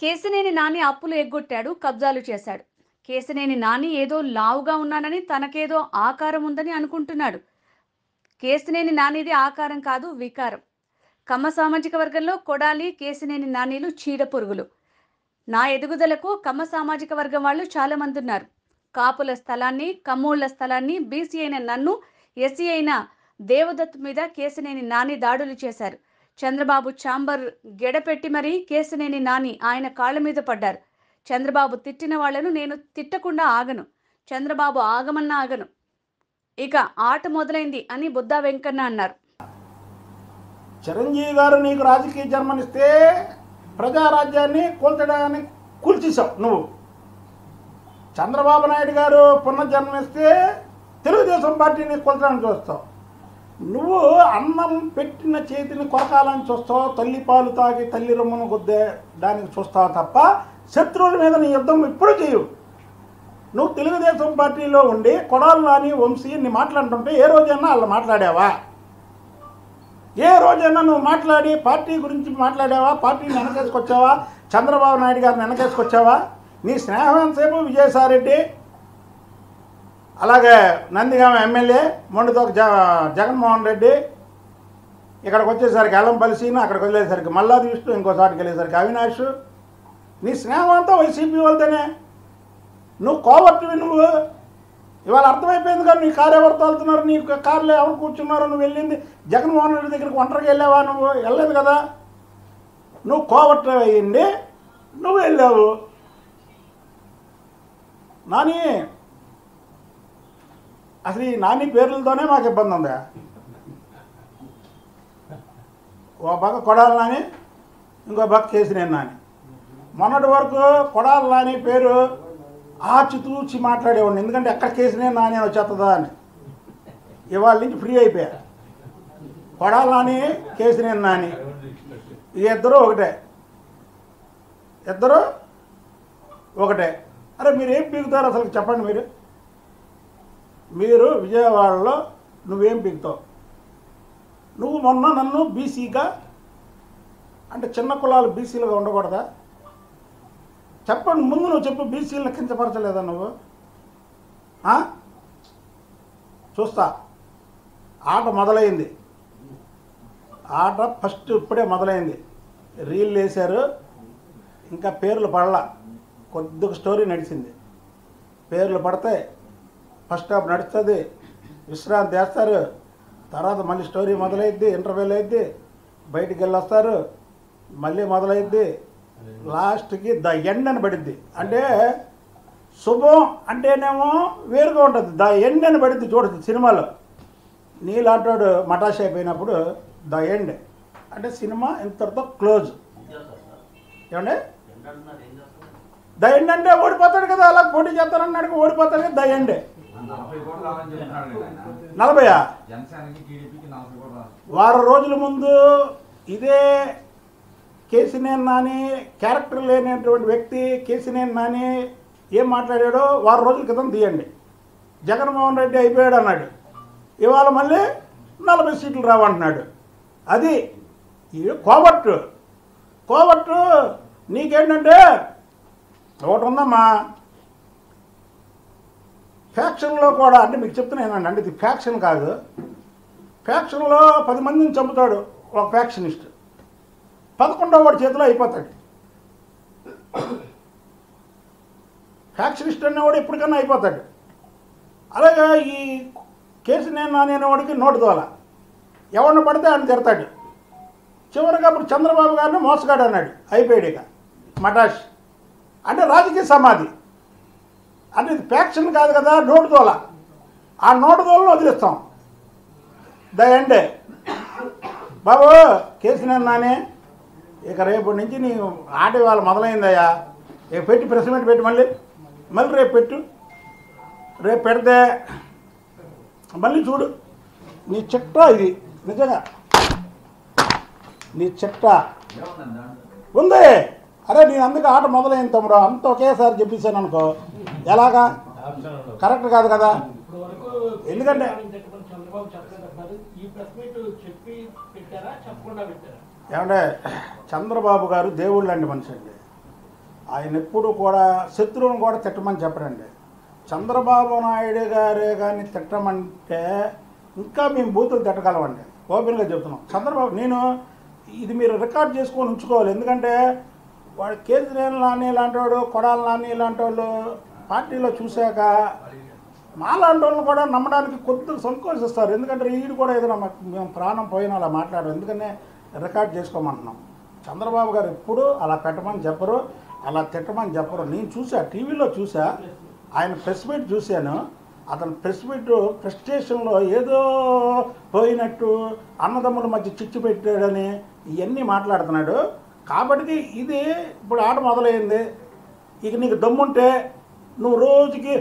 కేశినేని నాని అప్పులు ఎగ్గొట్టాడు, కబ్జాలు చేశాడు. కేశినేని నాని ఏదో లావుగా ఉన్నానని, తనకేదో ఆకారం ఉందని అనుకుంటున్నాడు. కేశినేని నానిది ఆకారం కాదు, వికారం. కమ్మ సామాజిక వర్గంలో కొడాలి, కేశినేని నానీలు చీడపురుగులు. నా ఎదుగుదలకు కమ్మ సామాజిక వర్గం వాళ్ళు చాలా మంది ఉన్నారు. కాపుల స్థలాన్ని, కమ్మోళ్ల స్థలాన్ని బీసీ అయిన నన్ను, ఎస్సీ అయిన దేవదత్ మీద కేశినేని నాని దాడులు చేశారు. చంద్రబాబు ఛాంబర్ గెడపెట్టి మరీ కేశినేని నాని ఆయన కాళ్ళ మీద పడ్డారు. చంద్రబాబు తిట్టిన వాళ్లను నేను తిట్టకుండా ఆగను, చంద్రబాబు ఆగమన్నా ఆగను. ఇక ఆట మొదలైంది అని బుద్దా వెంకన్న అన్నారు. చిరంజీవి గారు నీకు రాజకీయ జన్మనిస్తే ప్రజారాజ్యాన్ని కూల్చడానికి కూల్చేశావు నువ్వు. చంద్రబాబు నాయుడు గారు పునర్జన్మనిస్తే తెలుగుదేశం పార్టీని కూల్చడానికి చూస్తావు. నువ్వు అన్నం పెట్టిన చేతిని కొరకాలని చూస్తావు, తల్లి పాలు తాగి తల్లి రొమ్మును గుద్దే దానికి చూస్తావు తప్ప శత్రువుల మీద నీ యుద్ధం ఇప్పుడు చేయవు. నువ్వు తెలుగుదేశం పార్టీలో ఉండి కొడాలి నాని, వంశీ ని మాట్లాడుతుంటే ఏ రోజైనా వాళ్ళు మాట్లాడావా? ఏ రోజైనా నువ్వు మాట్లాడి పార్టీ గురించి మాట్లాడావా? పార్టీని వెనకేసుకొచ్చావా? చంద్రబాబు నాయుడు గారిని వెనకేసుకొచ్చావా? నీ స్నేహం ఎంతసేపు విజయసాయిరెడ్డి, అలాగే నందిగామ ఎమ్మెల్యే మొండితో జగన్మోహన్ రెడ్డి, ఇక్కడికి వచ్చేసరికి అలంపల్లి సీను, అక్కడికి వెళ్ళేసరికి మల్లాది విష్ణు, ఇంకోసారికి వెళ్ళేసరికి అవినాష్. నీ స్నేహం అంతా వైసీపీ వాళ్ళతోనే. నువ్వు కోవర్టువి. నువ్వు ఇవాళ అర్థమైపోయింది కానీ నీ కార్యవర్తలు వెళ్తున్నారు, నీ కార్లో ఎవరు కూర్చున్నారో. నువ్వు వెళ్ళింది జగన్మోహన్ రెడ్డి దగ్గరికి ఒంటరిగా వెళ్ళావా? నువ్వు వెళ్ళలేదు కదా. నువ్వు కోవర్టు అయ్యింది, నువ్వు వెళ్ళావు. నాని అసలు ఈ నాని పేర్లతోనే మాకు ఇబ్బంది ఉందా? ఓ పక్క కొడాలి నాని, ఇంకో పక్క కేశినేని నాని. మొన్నటి వరకు కొడాలి నాని పేరు ఆచితూచి మాట్లాడేవాడిని, ఎందుకంటే ఎక్కడ కేశినేని నాని వచ్చేస్తుందా అని. ఇవాళ నుంచి ఫ్రీ అయిపోయా. కొడాలి నాని, కేశినేని నాని ఈ ఇద్దరు ఒకటే, ఇద్దరు ఒకటే. అరే మీరు ఏం పీకుతారు అసలు చెప్పండి. మీరు విజయవాడలో నువ్వేం పీకుతావు? నువ్వు మొన్న నన్ను బీసీగా, అంటే చిన్న కులాలు బీసీలుగా ఉండకూడదా? చెప్పండి ముందు, నువ్వు చెప్పు. బీసీలను కించపరచలేదా నువ్వు? చూస్తా. ఆట మొదలైంది, ఆట ఫస్ట్ ఇప్పుడే మొదలైంది. రీల్ వేశారు, ఇంకా పేర్లు పడలా. కొద్దిగా స్టోరీ నడిచింది. పేర్లు పడితే ఫస్ట్ హాఫ్ నడుస్తుంది, విశ్రాంతి వేస్తారు, తర్వాత మళ్ళీ స్టోరీ మొదలైద్ది, ఇంటర్వ్యూలు అయిద్ది, బయటికి వెళ్ళొస్తారు, మళ్ళీ మొదలైద్ది, లాస్ట్కి ద ఎండ్ అని పడిద్ది. అంటే శుభం అంటేనేమో వేరుగా ఉంటుంది, ద ఎండ్ అని పడిద్ది. చూడదు సినిమాలో నీలాంటోడు మటాష్ అయిపోయినప్పుడు ద ఎండ్ అంటే సినిమా ఇంతటితో క్లోజ్. ఏమంటే ద ఎండ్ అంటే ఓడిపోతాడు కదా, అలా పోటీ చేస్తారన్నాడు, ఓడిపోతాడు కదా, ద ఎండ్. 40 వారం రోజుల ముందు ఇదే కేశినేని నాని, క్యారెక్టర్ లేనటువంటి వ్యక్తి కేశినేని నాని ఏం మాట్లాడాడో వారం రోజుల క్రితం తీయండి. జగన్మోహన్ రెడ్డి అయిపోయాడు అన్నాడు, ఇవాళ మళ్ళీ 40 సీట్లు రావంటున్నాడు. అది కోవర్టు. కోవర్టు నీకేంటంటే ఒకటి ఉందమ్మా, ఫ్యాక్షన్లో కూడా. అంటే మీకు చెప్తున్నానండి, అంటే ఇది ఫ్యాక్షన్ కాదు. ఫ్యాక్షన్లో 10 మందిని చంపుతాడు ఒక ఫ్యాక్షనిస్ట్, 11వ వాడి చేతిలో అయిపోతాడు. ఫ్యాక్షనిస్ట్ అనేవాడు ఎప్పటికన్నా అయిపోతాడు. అలాగే ఈ కేశినేని నాని అనేవాడికి నోటు దోల, ఎవరిని పడితే ఆయన తిడతాడు. చివరిగా అప్పుడు చంద్రబాబు గారిని మోసగాడు అన్నాడు, అయిపోయాడు ఇక మటాష్. అంటే రాజకీయ సమాధి. అంటే ఇది ఫ్యాక్షన్ కాదు కదా, నోటు దోల. ఆ నోటు దోలను వదిలిస్తాం, ద ఎండ్. బాబు కేశినేని నాని, ఇక రేపటి నుంచి నీ ఆట ఇవాళ మొదలైందయ్యా. ఇక పెట్టి ప్రెస్ మీట్ పెట్టి మళ్ళీ రేపు పెట్టు. రేపు పెడితే మళ్ళీ చూడు నీ చిట్టా. ఇది నిజంగా నీ చిట్టా ఉంది. అరే నేను అందుకే ఆట మొదలైంది తమ్ముడు, అంత ఒకేసారి చెప్పేశాను అనుకో, ఎలాగా కరెక్ట్ కాదు కదా. ఎందుకంటే ఏమంటే చంద్రబాబు గారు దేవుళ్ళు లాంటి మనిషి అండి. ఆయన ఎప్పుడు కూడా శత్రువుని కూడా తిట్టమని చెప్పడండి. చంద్రబాబు నాయుడు గారే కానీ తిట్టమంటే ఇంకా మేము బూతులు తిట్టగలమండి, ఓపెన్గా చెప్తున్నాం. చంద్రబాబు నేను ఇది మీరు రికార్డ్ చేసుకొని ఉంచుకోవాలి. ఎందుకంటే వాడు కేసీఆర్ నాని ఇలాంటి వాడు, కొడాల నాని ఇలాంటి వాళ్ళు పార్టీలో చూశాక మాలాంటి వాళ్ళని కూడా నమ్మడానికి కొద్దిగా సంకోచిస్తారు. ఎందుకంటే వీడు కూడా ఏదైనా మేము ప్రాణం పోయినా అలా మాట్లాడరు, ఎందుకనే రికార్డ్ చేసుకోమంటున్నాం. చంద్రబాబు గారు ఎప్పుడు అలా పెట్టమని చెప్పరు, అలా తిట్టమని చెప్పరు. నేను చూసా, టీవీలో చూసా, ఆయన ప్రెస్ మీట్ చూశాను. అతను ప్రెస్ మీట్ ప్రెస్టేషన్లో ఏదో పోయినట్టు అన్నదమ్ముల మధ్య చిచ్చు పెట్టాడని ఇవన్నీ మాట్లాడుతున్నాడు. కాబట్టి ఇది ఇప్పుడు ఆట మొదలైంది. ఇక నీకు దమ్ముంటే నువ్వు రోజుకి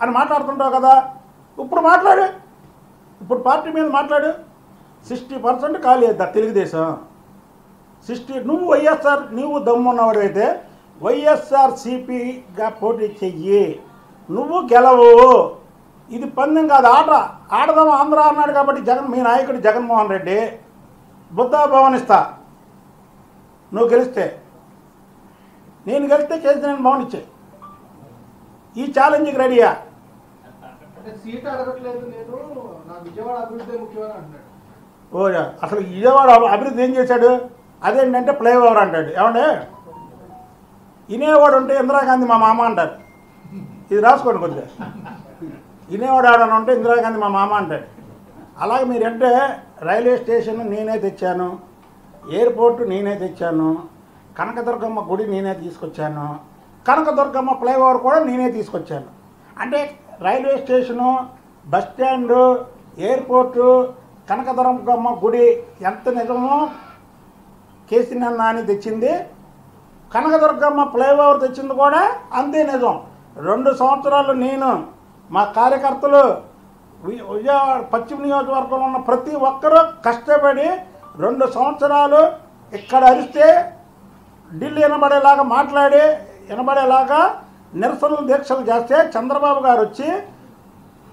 అని మాట్లాడుతుంటావు కదా, ఇప్పుడు మాట్లాడు, ఇప్పుడు పార్టీ మీద మాట్లాడు. 60% ఖాళీ అవుతా తెలుగుదేశం. 60 నువ్వు వైఎస్ఆర్, నువ్వు దమ్మున్నవాడు అయితే వైఎస్ఆర్సీపీగా పోటీ చెయ్యి, నువ్వు గెలవు. ఇది పందెం కాదు, ఆట ఆడదాం ఆంధ్ర అన్నాడు కాబట్టి మీ నాయకుడు జగన్మోహన్ రెడ్డి బుద్ధా భవన్ ఇస్తా, నువ్వు గెలిస్తే. నేను గెలిస్తే కేసీఆర్ భవన్ ఇచ్చే. ఈ ఛాలెంజ్కి రెడీయా? సీట్ అడగట్లేదు, నేను నా విజయవాడ అభివృద్ధి ముఖ్యమని అంటున్నాడు. ఓ అసలు విజయవాడ అభివృద్ధి ఏం చేశాడు? అదేంటంటే ఫ్లైఓవర్ అంటాడు. ఏమంటే ఇనేవాడు ఉంటే ఇందిరాగాంధీ మా మామ అంటారు. ఇది రాసుకోండి కొద్దిగా. ఇనేవాడు ఆడని ఉంటే ఇందిరాగాంధీ మా మామ అంటాడు. అలాగే మీరంటే రైల్వే స్టేషన్ నేనే తెచ్చాను, ఎయిర్పోర్టు నేనే తెచ్చాను, కనకదుర్గమ్మ గుడి నేనే తీసుకొచ్చాను, కనకదుర్గమ్మ ఫ్లైఓవర్ కూడా నేనే తీసుకొచ్చాను. అంటే railway station, bus stand, airport, Kanakadurgamma గుడి ఎంత నిజమో కేసీఆర్ నాని తెచ్చింది, కనకదుర్గమ్మ ఫ్లైఓవర్ తెచ్చింది కూడా అంతే నిజం. 2 సంవత్సరాలు నేను, మా కార్యకర్తలు, విజయవాడ పశ్చిమ నియోజకవర్గంలో ఉన్న ప్రతి ఒక్కరూ కష్టపడి 2 సంవత్సరాలు ఇక్కడ అరిస్తే ఢిల్లీ వినబడేలాగా మాట్లాడి వినబడేలాగా నిరసనలు దీక్షలు చేస్తే చంద్రబాబు గారు వచ్చి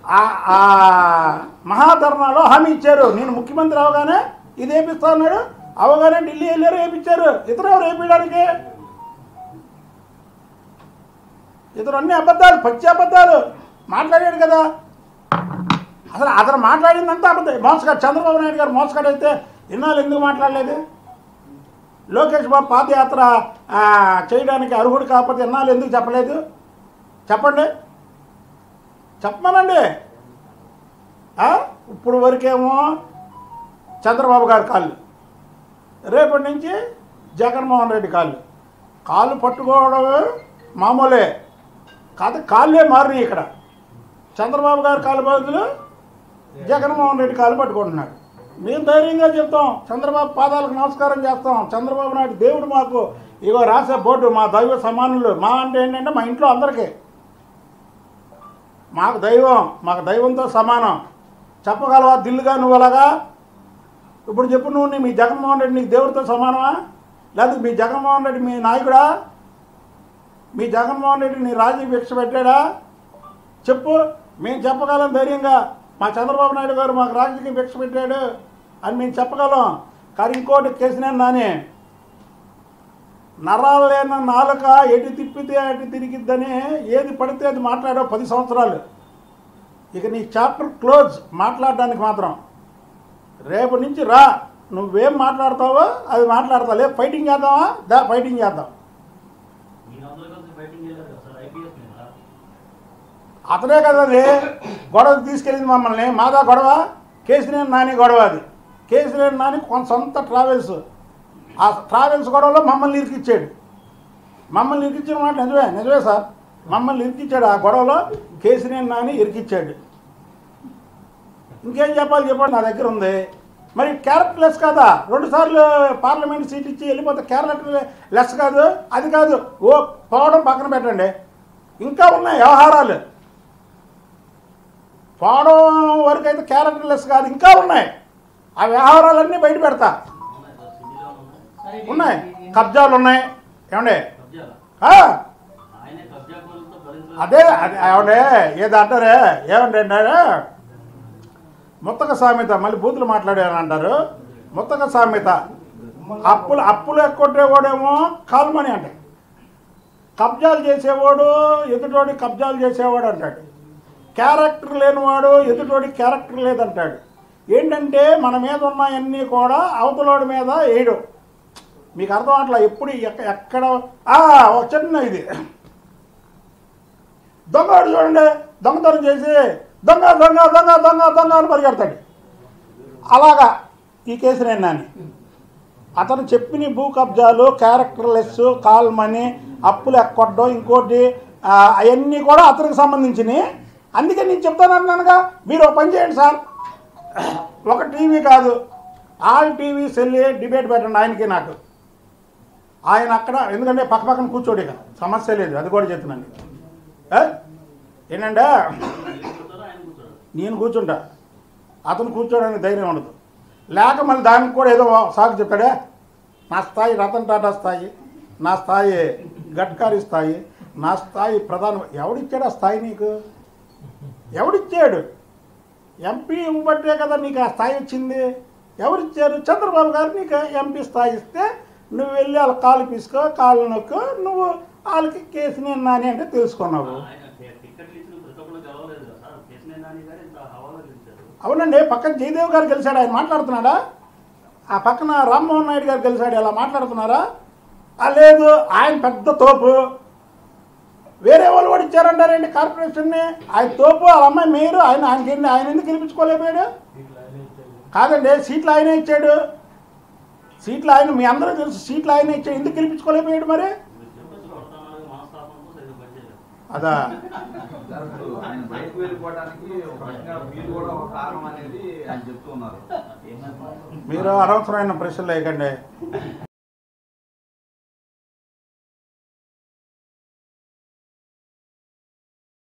ఆ మహాధర్నాలో హామీ ఇచ్చారు. నేను ముఖ్యమంత్రి అవగానే ఇది వేపిస్తా ఉన్నాడు, అవగానే ఢిల్లీ వెళ్ళారు, వేయించారు. ఇతరు ఎవరు వేయించడానికి? ఇతరు అన్ని అబద్ధాలు, పచ్చి అబద్ధాలు మాట్లాడాడు కదా. అసలు అతను మాట్లాడిందంతా అబద్ధం. మోసగాడు చంద్రబాబు నాయుడు గారు మోసగాడు అయితే ఇన్నాళ్ళు ఎందుకు మాట్లాడలేదు? లోకేష్ బాబు పాదయాత్ర చేయడానికి అర్హుడు కాకపోతే ఇన్నాళ్ళు ఎందుకు చెప్పలేదు? చెప్పండి, చెప్పమనండి. ఇప్పుడు వరకేమో చంద్రబాబు గారి కాళ్ళు, రేపటి నుంచి జగన్మోహన్ రెడ్డి కాళ్ళు పట్టుకోవడం మామూలే కాదు, కాళ్ళే మారినాయి. ఇక్కడ చంద్రబాబు గారి కాళ్ళు బదులు జగన్మోహన్ రెడ్డి కాళ్ళు పట్టుకుంటున్నాడు. మేము ధైర్యంగా చెప్తాం, చంద్రబాబు పాదాలకు నమస్కారం చేస్తాం. చంద్రబాబు నాయుడు దేవుడు మాకు, ఇగో రాసే బోర్డు మా దైవ సమానులు. మా అంటే ఏంటంటే మా ఇంట్లో అందరికీ మాకు దైవం, మాకు దైవంతో సమానం. చెప్పగలవా దిల్లుగా నువ్వు అలాగా? ఇప్పుడు చెప్పు, నువ్వు మీ జగన్మోహన్ రెడ్డి నీకు దేవుడితో సమానమా? లేదా మీ జగన్మోహన్ రెడ్డి మీ నాయకుడా? మీ జగన్మోహన్ రెడ్డి నీ రాజకీయ భిక్ష పెట్టాడా? చెప్పు, మేము చెప్పగలం ధైర్యంగా. మా చంద్రబాబు నాయుడు గారు మాకు రాజకీయ భిక్ష పెట్టాడు అని మేము చెప్పగలం. కానీ ఇంకోటి కేసీఆర్ నాని నరాలు లేని నాలుక ఎటు తిప్పితే అటు తిరిగిద్దని ఏది పడితే అది మాట్లాడావు 10 సంవత్సరాలు. ఇక నీ చాప్టర్ క్లోజ్ మాట్లాడడానికి మాత్రం. రేపు నుంచి రా, నువ్వేం మాట్లాడతావో అది మాట్లాడతావు. లేదు ఫైటింగ్ చేద్దామా? ఫైటింగ్ చేద్దాం. అతనే కదండి గొడవ తీసుకెళ్ళింది మమ్మల్ని. మాదా గొడవ? కేసీఆర్ నాని గొడవ. అది కేసీఆర్ నాని కొంత సొంత ట్రావెల్స్, ఆ ట్రావెల్స్ గొడవలో మమ్మల్ని ఇరికిచ్చాడు. మమ్మల్ని ఇరికించిన మాట నిజమే సార్, మమ్మల్ని ఇరికిచ్చాడు. ఆ గొడవలో కేసీఆర్ నాని ఇరికిచ్చాడు. ఇంకేం చెప్పాలి చెప్పండి, నా దగ్గర ఉంది. మరి క్యారెక్టర్ లెస్ కాదా? 2 సార్లు పార్లమెంట్ సీట్ ఇచ్చి వెళ్ళిపోతే క్యారెక్టర్ లెస్ కాదు? అది కాదు, ఓ పోవడం పక్కన పెట్టండి, ఇంకా ఉన్నాయి వ్యవహారాలు. పోవడం వరకు అయితే క్యారెక్టర్ లెస్ కాదు, ఇంకా ఉన్నాయి. ఆ వ్యవహారాలన్నీ బయట పెడతా. ఉన్నాయి, కబ్జాలు ఉన్నాయి. ఏమండే అదే అదే ఏమండే ఏదో అంటారే, ఏమంటే ముత్తక సామెత, మళ్ళీ బూతులు మాట్లాడారని అంటారు. ముత్తక సామెత, అప్పులు ఎక్కొట్టేవాడేమో కాల్మని అంటాడు, కబ్జాలు చేసేవాడు ఎదుటోడి కబ్జాలు చేసేవాడు అంటాడు, క్యారెక్టర్ లేనివాడు ఎదుటోడి క్యారెక్టర్ లేదంటాడు. ఏంటంటే మన మీద ఉన్నాయన్నీ కూడా అవతలోడి మీద వేయడం. మీకు అర్థం అట్లా ఎప్పుడు ఎక్కడ ఒక చిన్న ఇది దొంగడు చూడండి, దొంగతనం చేసి దొంగ దొంగ దొంగ దొంగ దొంగ అని పరిగెడతాడు. అలాగా ఈ కేసునే నాని అతను చెప్పిన భూ కబ్జాలు, క్యారెక్టర్లెస్, కాల్ మనీ, అప్పులు ఎక్కొట్టడం, ఇంకోటి అవన్నీ కూడా అతనికి సంబంధించినవి. అందుకే నేను చెప్తానన్నానుగా, మీరు ఒక పని చేయండి సార్, ఒక టీవీ కాదు ఆల్ టీవీ సెల్ డిబేట్ పెట్టండి ఆయనకి నాకు. ఆయన అక్కడ ఎందుకంటే పక్కన కూర్చోడు, ఇక సమస్య లేదు, అది కూడా చెప్తున్నాను. ఏంటంటే నేను కూర్చుంటా, అతను కూర్చోడానికి ధైర్యం ఉండదు. లేక మళ్ళీ దానికి కూడా ఏదో సాకు చెప్తాడే, నా స్థాయి రతన్ టాటా స్థాయి, నా స్థాయి గడ్కరీ స్థాయి, నా స్థాయి ఎవడిచ్చాడు ఆ స్థాయి నీకు? ఎవడిచ్చాడు? ఎంపీ ఇవ్వబట్టే కదా నీకు ఆ స్థాయి వచ్చింది. ఎవరిచ్చారు? చంద్రబాబు గారు నీకు ఎంపీ స్థాయి ఇస్తే నువ్వు వెళ్ళి వాళ్ళ కాలు పీసుకో, కాళ్ళు నొక్కు, నువ్వు వాళ్ళకి కేసుని నాని అంటే తెలుసుకున్నావు. అవునండి, పక్కన జయదేవ్ గారు గెలిచాడు, ఆయన మాట్లాడుతున్నాడా? ఆ పక్కన రామ్మోహన్ నాయుడు గారు గెలిచాడు, ఎలా మాట్లాడుతున్నారా? లేదు, ఆయన పెద్ద తోపు, వేరే వాళ్ళు కూడా ఇచ్చారంటారండి కార్పొరేషన్ని. ఆయన తోపు, వాళ్ళ అమ్మాయి మేయరు, ఆయన ఎందుకు గెలిపించుకోలేకపోయాడు? కాదండి, సీట్లు ఆయనే ఇచ్చాడు, సీట్లు ఆయన, మీ అందరూ తెలుసు, సీట్లు ఆయనే ఇచ్చాడు, ఎందుకు గెలిపించుకోలేకపోయాడు మరి? అదా ఆయన బయటకు వెళ్ళిపోవడానికి మీరు అనవసరమైన ప్రశ్నలు వేయకండి.